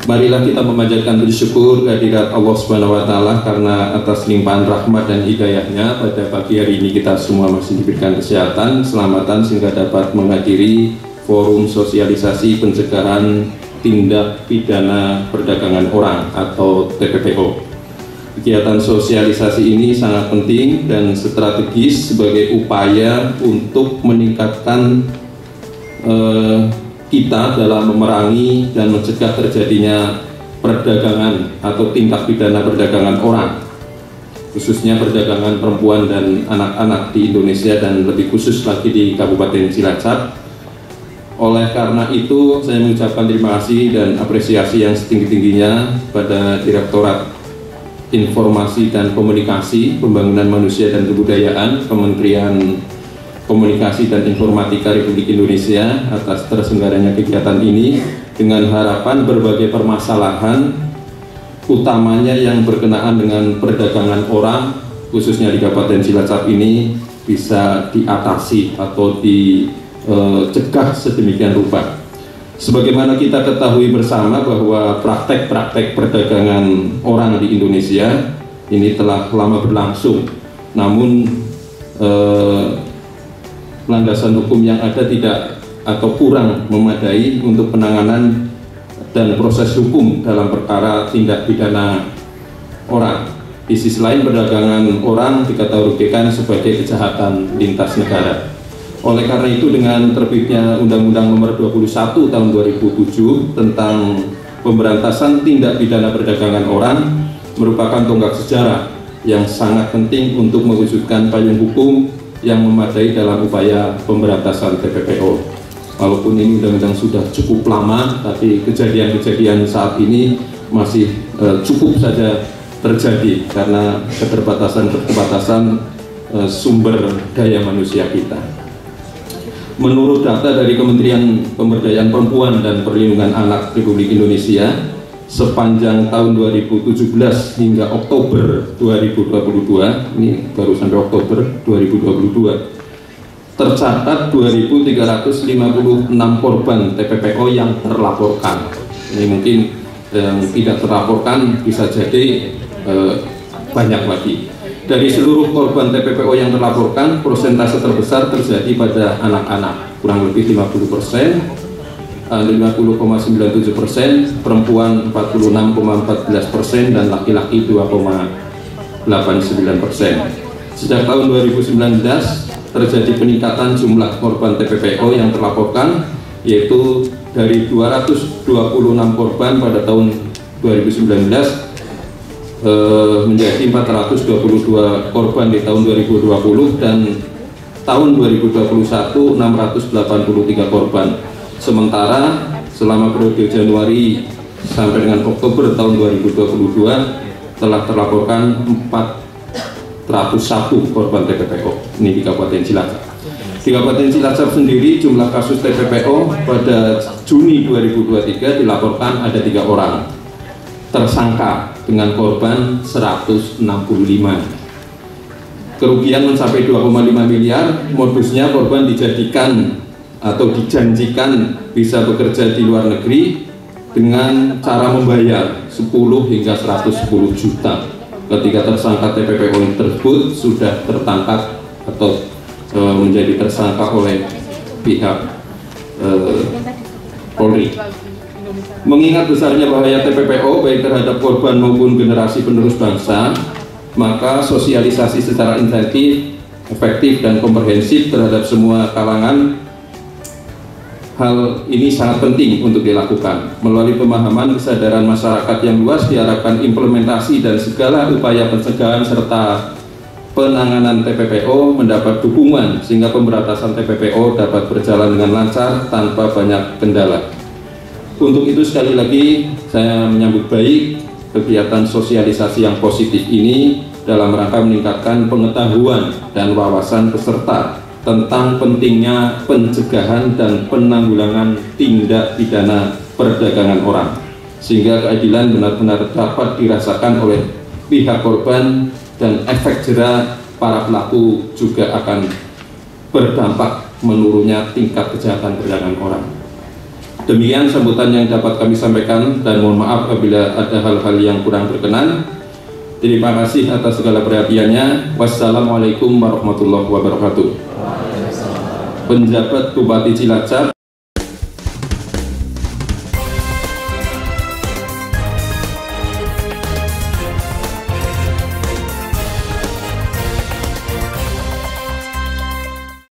Marilah kita memanjatkan bersyukur kehadirat Allah Subhanahu wa Ta'ala karena atas limpahan rahmat dan hidayahnya pada pagi hari ini kita semua masih diberikan kesehatan, keselamatan sehingga dapat menghadiri forum sosialisasi pencegahan tindak pidana perdagangan orang atau TPPO. Kegiatan sosialisasi ini sangat penting dan strategis sebagai upaya untuk meningkatkan kita dalam memerangi dan mencegah terjadinya perdagangan atau tindak pidana perdagangan orang, khususnya perdagangan perempuan dan anak-anak di Indonesia dan lebih khusus lagi di Kabupaten Cilacap. Oleh karena itu saya mengucapkan terima kasih dan apresiasi yang setinggi-tingginya pada Direktorat Informasi dan Komunikasi Pembangunan Manusia dan Kebudayaan Kementerian Komunikasi dan Informatika Republik Indonesia atas terselenggaranya kegiatan ini dengan harapan berbagai permasalahan utamanya yang berkenaan dengan perdagangan orang khususnya di Kabupaten Cilacap ini bisa diatasi atau dicegah sedemikian rupa. Sebagaimana kita ketahui bersama bahwa praktek-praktek perdagangan orang di Indonesia ini telah lama berlangsung, namun landasan hukum yang ada tidak atau kurang memadai untuk penanganan dan proses hukum dalam perkara tindak pidana orang. Di sisi lain, perdagangan orang dikategorikan sebagai kejahatan lintas negara. Oleh karena itu, dengan terbitnya Undang-Undang Nomor 21 Tahun 2007 tentang pemberantasan tindak pidana perdagangan orang merupakan tonggak sejarah yang sangat penting untuk mewujudkan payung hukum yang memadai dalam upaya pemberantasan TPPO. Walaupun ini undang-undang sudah cukup lama, tapi kejadian-kejadian saat ini masih cukup saja terjadi karena keterbatasan sumber daya manusia kita. Menurut data dari Kementerian Pemberdayaan Perempuan dan Perlindungan Anak Republik Indonesia, sepanjang tahun 2017 hingga Oktober 2022, ini baru sampai Oktober 2022, tercatat 2.356 korban TPPO yang terlaporkan. Ini mungkin yang tidak terlaporkan bisa jadi banyak lagi. Dari seluruh korban TPPO yang terlaporkan, persentase terbesar terjadi pada anak-anak, kurang lebih 50%. 50,97%, perempuan 46,14% dan laki-laki 2,89%. Sejak tahun 2019 terjadi peningkatan jumlah korban TPPO yang terlaporkan, yaitu dari 226 korban pada tahun 2019 menjadi 422 korban di tahun 2020 dan tahun 2021 683 korban. Sementara selama periode Januari sampai dengan Oktober tahun 2022 telah terlaporkan 401 korban TPPO ini di Kabupaten Cilacap. Di Kabupaten Cilacap sendiri jumlah kasus TPPO pada Juni 2023 dilaporkan ada 3 orang tersangka dengan korban 165. Kerugian mencapai 2,5 miliar. Modusnya korban dijadikan atau dijanjikan bisa bekerja di luar negeri dengan cara membayar 10 hingga 110 juta. Ketika tersangka TPPO tersebut sudah tertangkap atau menjadi tersangka oleh pihak Polri. Mengingat besarnya bahaya TPPO baik terhadap korban maupun generasi penerus bangsa, maka sosialisasi secara intensif, efektif dan komprehensif terhadap semua kalangan, hal ini sangat penting untuk dilakukan. Melalui pemahaman kesadaran masyarakat yang luas diharapkan implementasi dan segala upaya pencegahan serta penanganan TPPO mendapat dukungan sehingga pemberantasan TPPO dapat berjalan dengan lancar tanpa banyak kendala. Untuk itu sekali lagi saya menyambut baik kegiatan sosialisasi yang positif ini dalam rangka meningkatkan pengetahuan dan wawasan peserta tentang pentingnya pencegahan dan penanggulangan tindak pidana perdagangan orang, sehingga keadilan benar-benar dapat dirasakan oleh pihak korban dan efek jera para pelaku juga akan berdampak menurunnya tingkat kejahatan perdagangan orang. Demikian sambutan yang dapat kami sampaikan, dan mohon maaf apabila ada hal-hal yang kurang berkenan. Terima kasih atas segala perhatiannya. Wassalamualaikum warahmatullahi wabarakatuh. Penjabat Bupati Cilacap